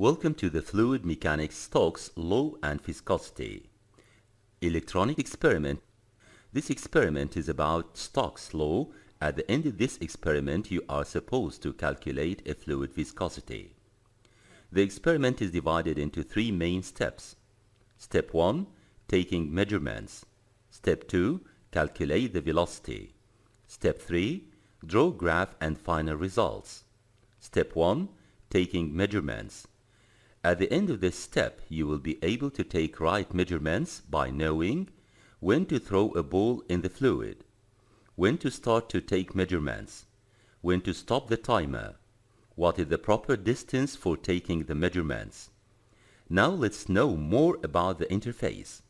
Welcome to the Fluid Mechanics Stokes Law and Viscosity electronic experiment. This experiment is about Stokes' law. At the end of this experiment, you are supposed to calculate a fluid viscosity. The experiment is divided into three main steps. Step 1, taking measurements. Step 2, calculate the velocity. Step 3, draw graph and final results. Step 1, taking measurements. At the end of this step, you will be able to take right measurements by knowing when to throw a ball in the fluid, when to start to take measurements, when to stop the timer, what is the proper distance for taking the measurements. Now let's know more about the interface.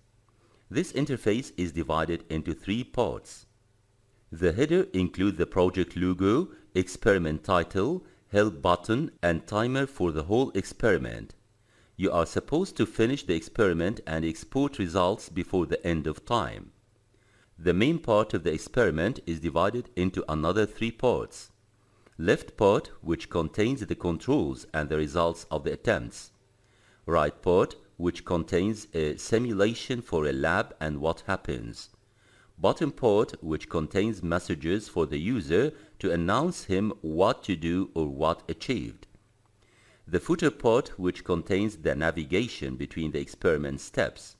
This interface is divided into three parts. The header includes the project logo, experiment title, help button, and timer for the whole experiment. You are supposed to finish the experiment and export results before the end of time. The main part of the experiment is divided into another three parts. Left part, which contains the controls and the results of the attempts. Right part, which contains a simulation for a lab and what happens. Bottom part, which contains messages for the user to announce him what to do or what achieved. The footer part, which contains the navigation between the experiment steps.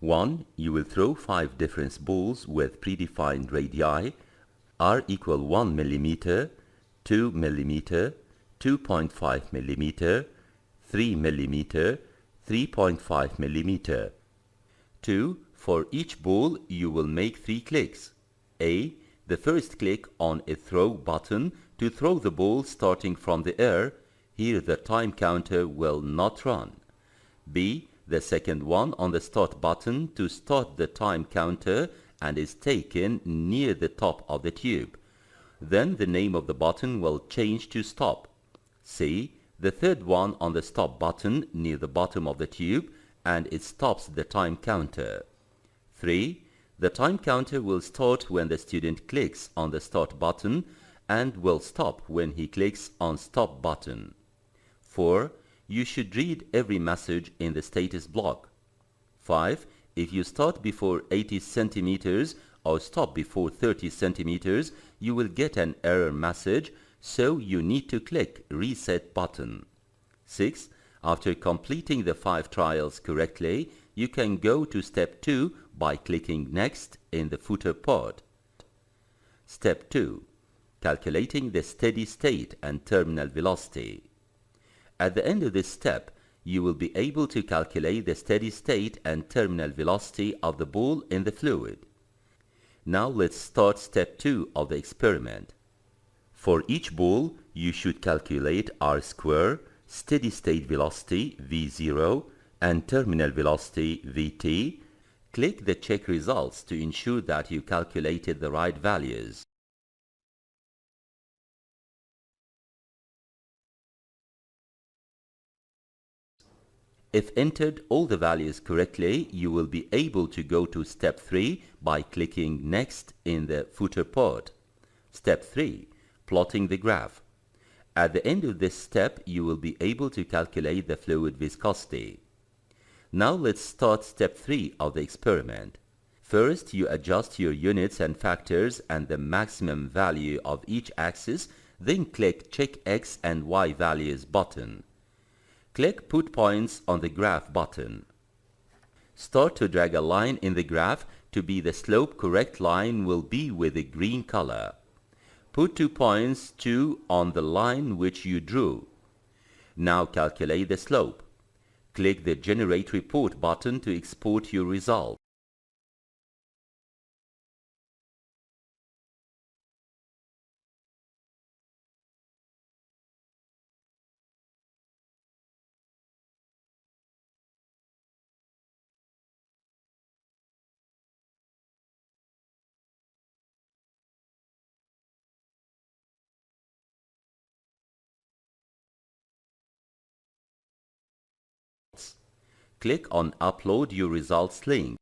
1. You will throw 5 difference balls with predefined radii r equal 1 mm, 2 mm, 2.5 mm, 3 mm, 3.5 mm. 2. For each ball, you will make 3 clicks. A. The first click on a throw button to throw the ball starting from the air. Here the time counter will not run. B. The second one on the start button to start the time counter and is taken near the top of the tube. Then the name of the button will change to stop. C. The third one on the stop button near the bottom of the tube and it stops the time counter. 3. The time counter will start when the student clicks on the start button and will stop when he clicks on stop button. 4. You should read every message in the status block. 5. If you start before 80 centimeters or stop before 30 centimeters, you will get an error message, so you need to click Reset button. 6. After completing the 5 trials correctly, you can go to step 2 by clicking Next in the footer part. Step 2. Calculating the steady state and terminal velocity. At the end of this step, you will be able to calculate the steady state and terminal velocity of the ball in the fluid. Now let's start step 2 of the experiment. For each ball, you should calculate r square, steady state velocity v0, and terminal velocity vt. Click the check results to ensure that you calculated the right values. If entered all the values correctly, you will be able to go to step 3 by clicking Next in the footer part. Step 3. Plotting the graph. At the end of this step, you will be able to calculate the fluid viscosity. Now let's start step 3 of the experiment. First, you adjust your units and factors and the maximum value of each axis, then click Check X and Y values button. Click Put Points on the Graph button. Start to drag a line in the graph to be the slope correct line will be with a green color. Put 2 points 2 on the line which you drew. Now calculate the slope. Click the Generate Report button to export your result. Click on Upload your results link.